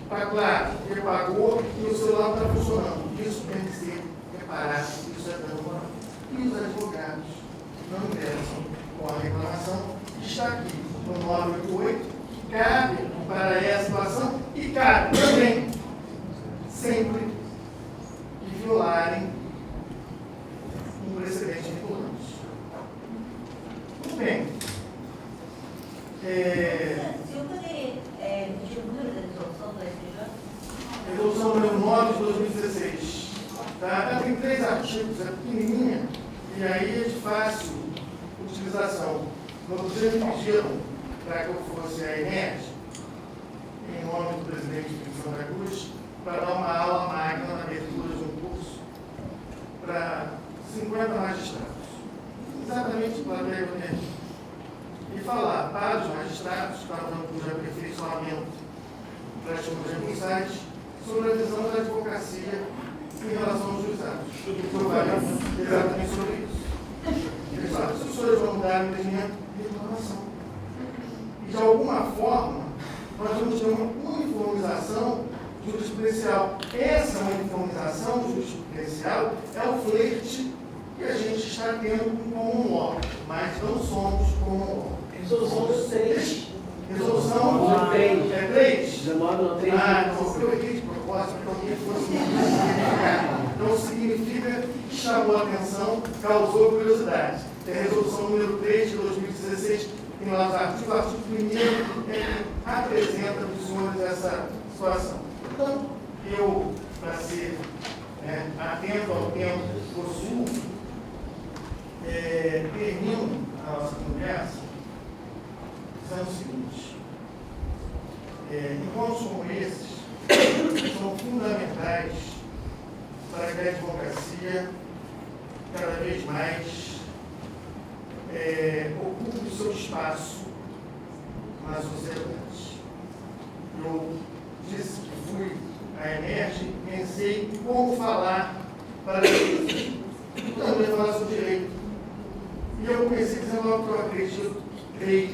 para a Claro, que pagou e o celular não está funcionando. Isso tem que ser reparado, isso é dano moral. E os advogados não ingressam com a reclamação que está aqui no 988, que cabe para essa situação e cabe também, sempre que violarem um precedente vinculante. Muito bem. tipos, é pequenininha, e aí é de fácil utilização. No outro dia me pediram para que eu fosse à ENERG, em nome do presidente de Santa Cruz, para dar uma aula magna na abertura de um curso para 50 magistrados. Exatamente para a ENERG. E falar para os magistrados que estavam no curso de aperfeiçoamento para as recursais sobre a visão da advocacia em relação aos juizados. Exatamente sobre isso. Eles falam, se os senhores vão dar entendimento de reclamação. E de alguma forma, nós vamos ter uma uniformização jurisprudencial. Essa uniformização jurisprudencial é o flerte que a gente está tendo com o common law, mas não somos common law. Resolução dos 3. Resolução 3. É 3? 19, não, 3. Então eu errei de propósito, porque alguém fosse significar. Então significa que chamou a atenção, causou curiosidade. É a resolução número 3 de 2016, em relação ao artigo 1º, que apresenta para os senhores essa situação. Então, eu, para ser atento ao tempo que possuo, termino a nossa conversa dizendo o seguinte: encontros como esses são fundamentais para que a advocacia cada vez mais ocupe o seu espaço na sociedade. Eu disse que fui à ENERG, pensei em como falar para eles, também falar sobre direito. E eu comecei dizendo algo que eu acredito, creio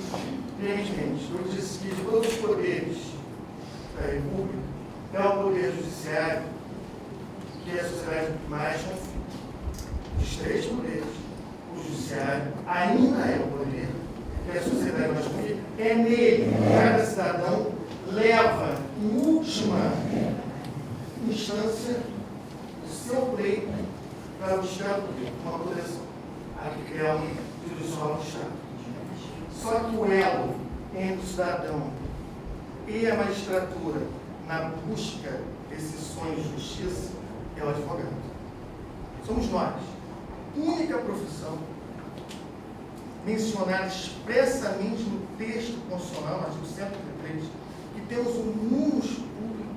veementemente. Eu disse que de todos os poderes da República, é o poder judiciário que é a sociedade mais confia. Dos 3 poderes, o judiciário ainda é o poder que a sociedade mais confia. É nele que cada cidadão leva, em última instância, o seu pleito para buscar uma proteção, a que é o judicial do Estado. Só que o elo entre o cidadão e a magistratura na busca desses sonhos de justiça é o advogado. Somos nós, única profissão mencionada expressamente no texto constitucional, artigo 133, que temos um munus público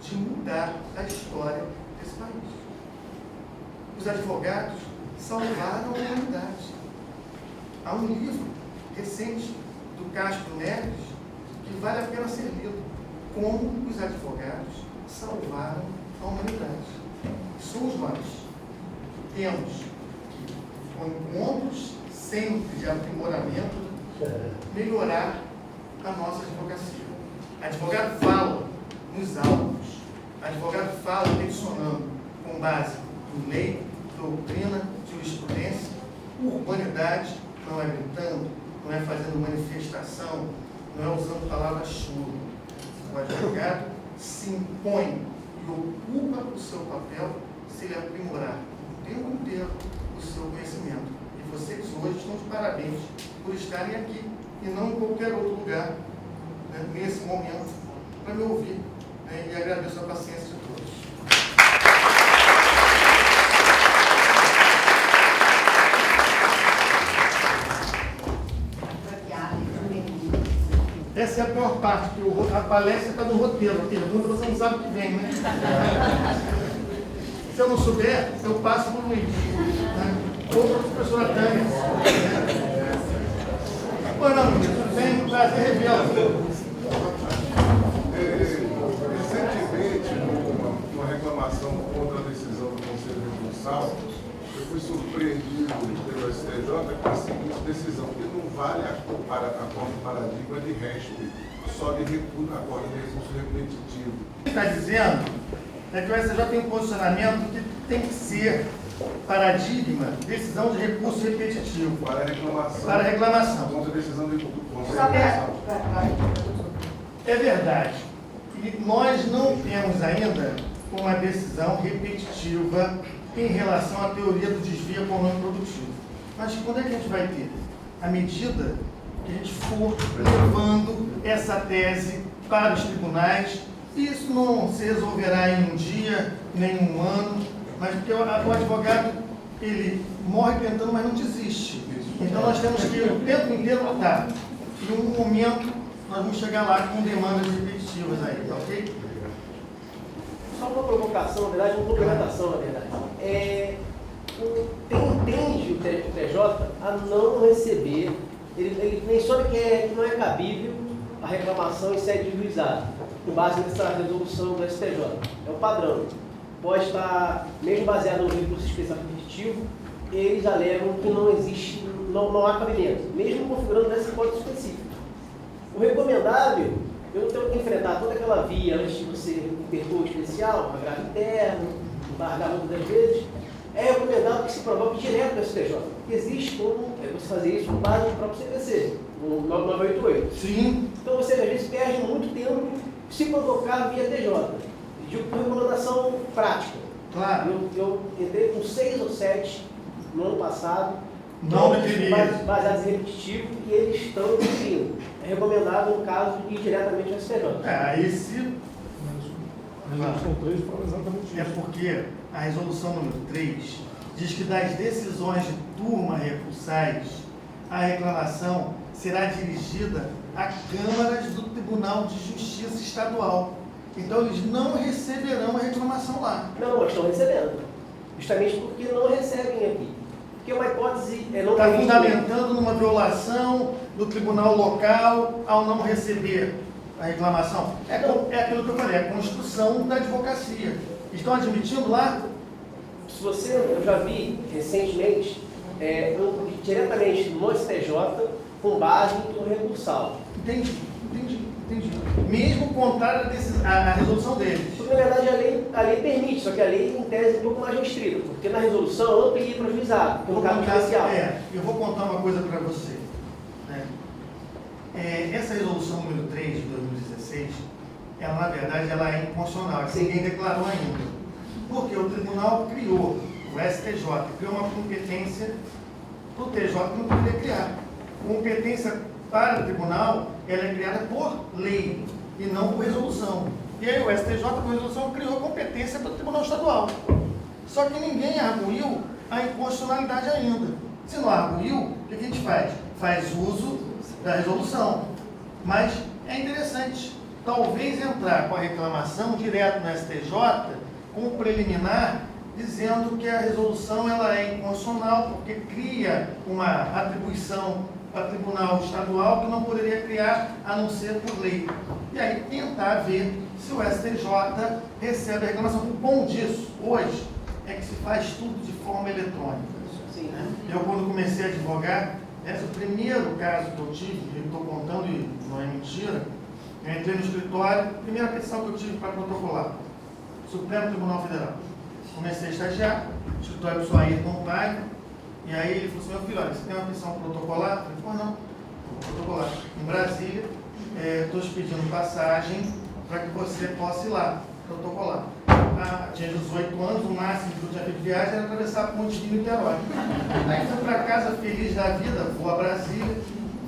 de mudar a história desse país. Os advogados salvaram a humanidade. Há um livro recente do Castro Neves que vale a pena ser lido, como os advogados salvaram a humanidade. Somos nós que temos que, com encontros sempre de aprimoramento, melhorar a nossa advocacia. Advogado fala nos autos, advogado fala peticionando com base em lei, doutrina, jurisprudência, urbanidade, não é gritando, não é fazendo manifestação, não é usando palavras chulas. O advogado se impõe e ocupa o seu papel se ele aprimorar o tempo inteiro o seu conhecimento. E vocês hoje estão de parabéns por estarem aqui e não em qualquer outro lugar, nesse momento, para me ouvir. E agradeço a paciência de todos. Essa é a pior parte, porque a palestra está no roteiro, a pergunta você não sabe o que vem, né? Se eu não souber, eu passo para o Luiz, ou para a professora Tânia. Pois não, tudo bem? Prazer revê-la. Recentemente, uma reclamação contra a decisão do Conselho Recursal, eu fui surpreendido pelo STJ com a seguinte decisão, que não vale a paradigma de RESP, só de recurso, agora de recurso repetitivo. O que está dizendo é que o STJ tem um posicionamento que tem que ser paradigma, decisão de recurso repetitivo. Para reclamação. Para reclamação. Contra a decisão do Conselho Só Recursal. É verdade. E nós não temos ainda uma decisão repetitiva em relação à teoria do desvio econômico produtivo. Mas quando é que a gente vai ter? À medida que a gente for levando essa tese para os tribunais, e isso não se resolverá em um dia, nem em um ano, Mas porque o advogado, ele morre tentando, mas não desiste. Então nós temos que o tempo inteiro lutar. E em um momento nós vamos chegar lá com demandas repetitivas aí, tá ok? Só uma provocação, na verdade, uma complementação, na verdade. Tende o TJ a não receber, ele menciona que não é cabível a reclamação em sede de juizado, com base nessa resolução do STJ. É o padrão. Pode estar, mesmo baseado no recurso especial repetitivo, eles alegam que não existe, não há cabimento, mesmo configurando nessa hipótese específica. O recomendável, eu não tenho que enfrentar toda aquela via antes de você interpor especial, uma grave interna, embargar muitas das vezes, é recomendável que se provoque direto no STJ. Existe como você fazer isso com base no próprio CPC, no 988. Sim. Então você às vezes perde muito tempo se provocar via TJ. De recomendação prática. Claro. Eu entrei com 6 ou 7 no ano passado, Não deveria. baseados em repetitivo, e eles estão cumprindo. É recomendável, no caso, ir diretamente ao STJ. Aí se... A resolução 3 fala exatamente isso. É porque a resolução número 3 diz que das decisões de turma recursais, a reclamação será dirigida a câmaras do Tribunal de Justiça Estadual. Então, eles não receberão a reclamação lá. Não, mas estão recebendo. Justamente porque não recebem aqui. Porque uma hipótese é não Está previsto. fundamentando numa violação do tribunal local ao não receber a reclamação. É aquilo que eu falei, a construção da advocacia. Estão admitindo lá? Se você, eu já vi recentemente, diretamente no STJ, com base no recursal. Entendi. Mesmo contrário à resolução deles. Porque, na verdade, a lei permite, só que a lei, em tese, é um pouco mais restrita, porque na resolução amplia para o juizado, como caso especial. Eu vou contar uma coisa para você. Né? Essa resolução número 3 de 2016, ela, na verdade, ela é inconstitucional, que ninguém declarou ainda. Porque o tribunal criou, o STJ, criou uma competência para o TJ que não poderia criar. Competência para o tribunal, ela é criada por lei e não por resolução. E aí o STJ, por resolução, criou competência para o Tribunal Estadual. Só que ninguém arguiu a inconstitucionalidade ainda. Se não arguiu, o que a gente faz? Faz uso da resolução. Mas é interessante, talvez entrar com a reclamação direto no STJ, com o preliminar, dizendo que a resolução ela é inconstitucional, porque cria uma atribuição para o Tribunal Estadual que não poderia criar a não ser por lei. E aí tentar ver se o STJ recebe a reclamação. O bom disso, hoje, é que se faz tudo de forma eletrônica. Sim. Eu, quando comecei a advogar, o primeiro caso que eu tive, eu estou contando e não é mentira, eu entrei no escritório, primeira petição que eu tive para protocolar, Supremo Tribunal Federal. Comecei a estagiar, o escritório do Suaí com o pai, e aí ele falou assim: meu filho, olha, você tem uma petição protocolar? Eu falei: pô, não, vou protocolar. Em Brasília, estou te pedindo passagem para que você possa ir lá, protocolar. Tinha 18 anos, o máximo que eu tinha feito de viagem era atravessar a ponte de Niterói. Aí fui para casa feliz da vida, vou a Brasília,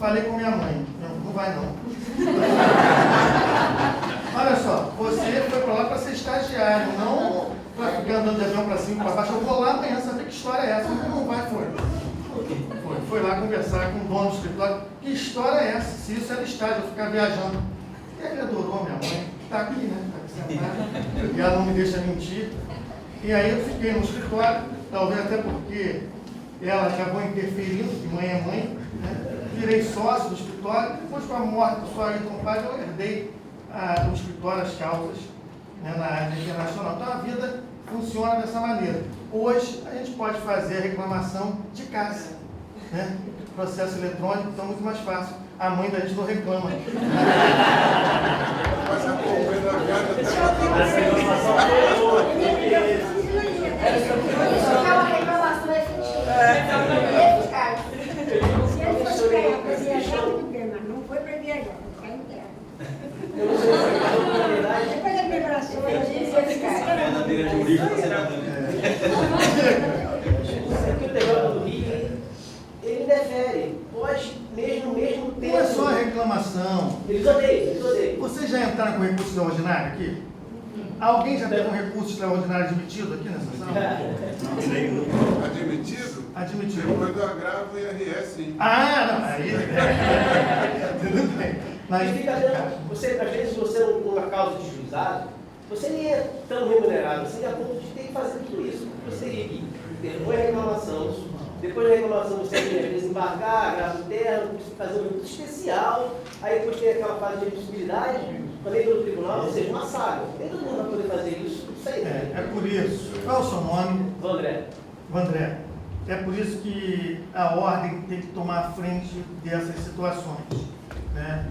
falei com minha mãe: não vai não. Olha só, você foi para lá para ser estagiário, não para ficar andando de avião para cima e para baixo. Eu vou lá amanhã saber que história é essa. Não vai, foi lá conversar com o dono do escritório. Que história é essa? Se isso era estágio, eu ficar viajando. E ele adorou minha mãe, está aqui, né? Está aqui sentada, e ela não me deixa mentir. E aí eu fiquei no escritório, talvez até porque ela acabou interferindo, que mãe é mãe, né? Virei sócio do escritório. Depois, com a morte do Suaí com o pai, eu herdei o escritório, as causas, né, na área internacional. Então a vida funciona dessa maneira. Hoje a gente pode fazer a reclamação de casa, né? Processo eletrônico, então muito mais fácil. A mãe da gente não reclama. Mas a compreenda a piada Isso é uma reclamação efetiva. Eficaz. Se ele fosse ganhar para viajar, tudo bem, mas não foi para viajar, foi ficar em terra. Depois da preparação, a gente foi ficar. Verdadeira jurídica será Porque o TJ do Rio, ele defere, pode mesmo ter. Não é só a reclamação. Eles odeiam. Vocês já entraram com recurso extraordinário aqui? Alguém já teve um recurso extraordinário admitido aqui nessa sala? Admitido? Admitido. Depois do agravo e IRS, sim. Ah, não, aí. Tudo bem. Mas, Mas fica, você, às vezes, você numa causa de juizado, você nem é tão remunerado, você é a ponto de ter que fazer tudo isso. Você iria ter uma reclamação, depois da reclamação você ia desembargar, agravo interno, fazer um recurso especial, aí depois tem aquela fase de admissibilidade, quando entra no tribunal, ou seja, uma saga. Nem todo mundo vai poder fazer isso, isso aí. é por isso. Qual é o seu nome? André. Vandré. É por isso que a ordem tem que tomar a frente dessas situações. Né?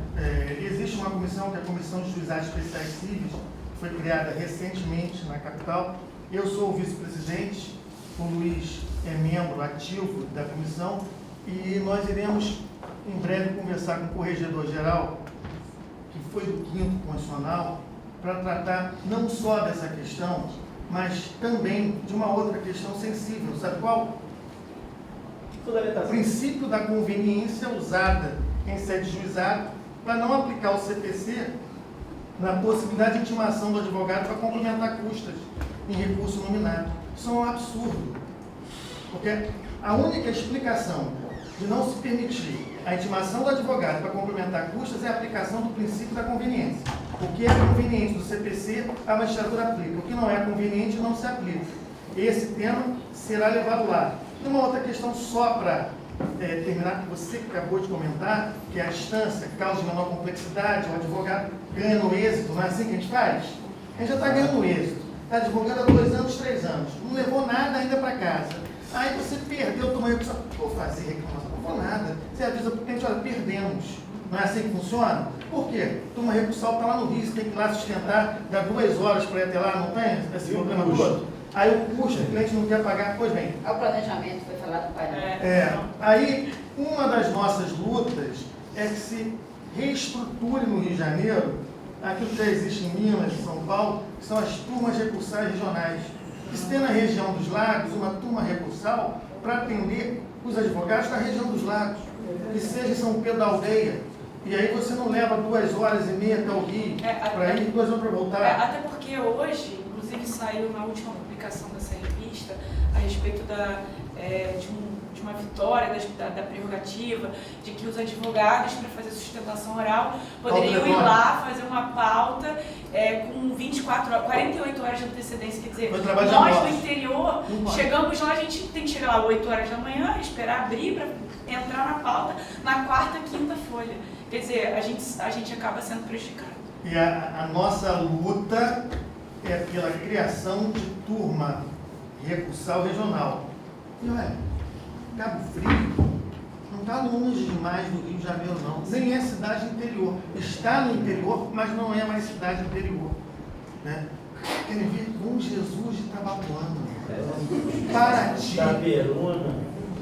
Existe uma comissão, que é a Comissão de Juizados Especiais Cíveis, que foi criada recentemente na capital. Eu sou o vice-presidente, o Luiz é membro ativo da comissão, e nós iremos em breve conversar com o corregedor-geral, que foi do 5º Constitucional, para tratar não só dessa questão, mas também de uma outra questão sensível. Sabe qual? O princípio da conveniência usada em sede de juizado para não aplicar o CPC na possibilidade de intimação do advogado para complementar custas em recurso nominado. Isso é um absurdo. Porque a única explicação de não se permitir a intimação do advogado para complementar custas é a aplicação do princípio da conveniência. O que é conveniente do CPC, a magistratura aplica. O que não é conveniente, não se aplica. Esse tema será levado lá. E uma outra questão só para terminar, que você acabou de comentar, que é a instância, causa de menor complexidade, o advogado ganha no êxito, não é assim que a gente faz? A gente já está ganhando no êxito. Está advogando há 2 anos, 3 anos. Não levou nada ainda para casa. Aí você perdeu, tomou recurso. Vou fazer reclamação, não vou nada. Você avisa para o cliente, olha, perdemos. Não é assim que funciona? Por quê? Toma recursal, está lá no Rio, você tem que ir lá sustentar, dá 2 horas para ir até lá, não tem esse problema todo? Aí o custo, o cliente não quer pagar, pois bem. É o planejamento, foi falado para Aí, uma das nossas lutas é que se reestruture no Rio de Janeiro aquilo que já existe em Minas, em São Paulo, que são as turmas recursais regionais. Que se tem na região dos lagos uma turma recursal para atender os advogados da região dos lagos, que seja em São Pedro da Aldeia. E aí você não leva 2 horas e meia até o Rio para ir, 2 horas para voltar. Até porque hoje, inclusive saiu na última publicação dessa revista a respeito de uma vitória da prerrogativa, de que os advogados, para fazer sustentação oral, poderiam ir lá fazer uma pauta com 48 horas de antecedência. Quer dizer, nós do interior, chegamos lá, a gente tem que chegar lá 8 horas da manhã, esperar abrir para entrar na pauta na 4ª, 5ª folha. Quer dizer, a gente acaba sendo prejudicado. E a nossa luta é pela criação de turma recursal regional. E olha, Cabo Frio não está longe demais do Rio de Janeiro, não. Nem é cidade interior. Está no interior, mas não é mais cidade interior. Né? Querem ver Bom Jesus de Itabapoana, Paraty.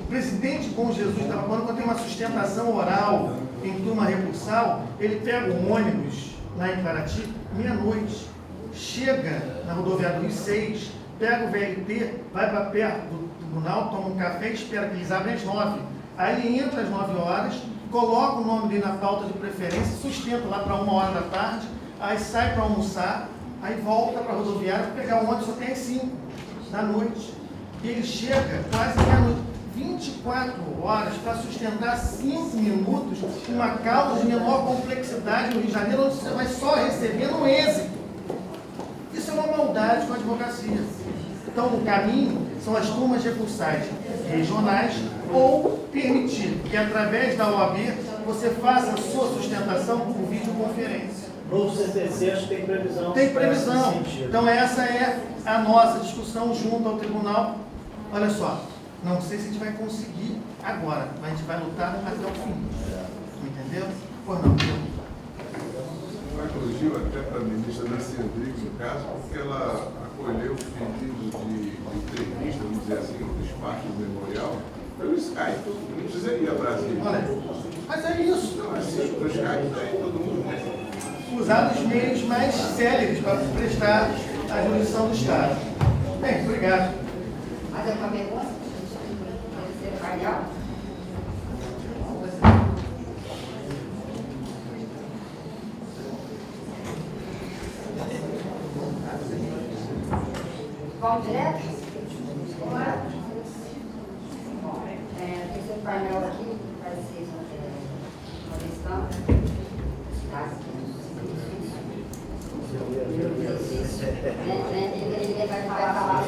O presidente Bom Jesus de Itabapoana, quando tem uma sustentação oral em turma recursal, ele pega o ônibus lá em Paraty, meia-noite, chega na rodoviária do Rio 6, pega o VLT, vai para perto do tribunal, toma um café e espera que eles abrem às 9. Aí ele entra às 9 horas, coloca o nome dele na pauta de preferência, sustenta lá para 1 hora da tarde, aí sai para almoçar, aí volta para a rodoviária para pegar o ônibus, só tem às 5 da noite. E ele chega quase meia-noite, 24 horas para sustentar 5 minutos uma causa de menor complexidade no Rio de Janeiro, onde você vai só receber no êxito. Isso é uma maldade com a advocacia. Então, o caminho são as turmas recursais regionais ou permitir que, através da OAB, você faça a sua sustentação por videoconferência. No CPC, acho que tem previsão. Tem previsão. Então, essa é a nossa discussão junto ao tribunal. Olha só, não sei se a gente vai conseguir agora, mas a gente vai lutar até o fim. Entendeu? Pois não, Um elogio até para a ministra Nancy Rodrigues, no caso, porque ela acolheu o pedido de entrevista, vamos dizer assim, do espaço do memorial, pelo Skype. Não precisa ir a Brasília. Olha, mas é isso. Não, assim, pelo Skype, daí todo mundo né? Usar os meios mais céleres para prestar a jurisdição do Estado. Bem, obrigado. Mais alguma pergunta? Terceiro painel. Vamos direto? Bom, tem seu painel aqui, vai ser uma questão. Tá? Ele vai falar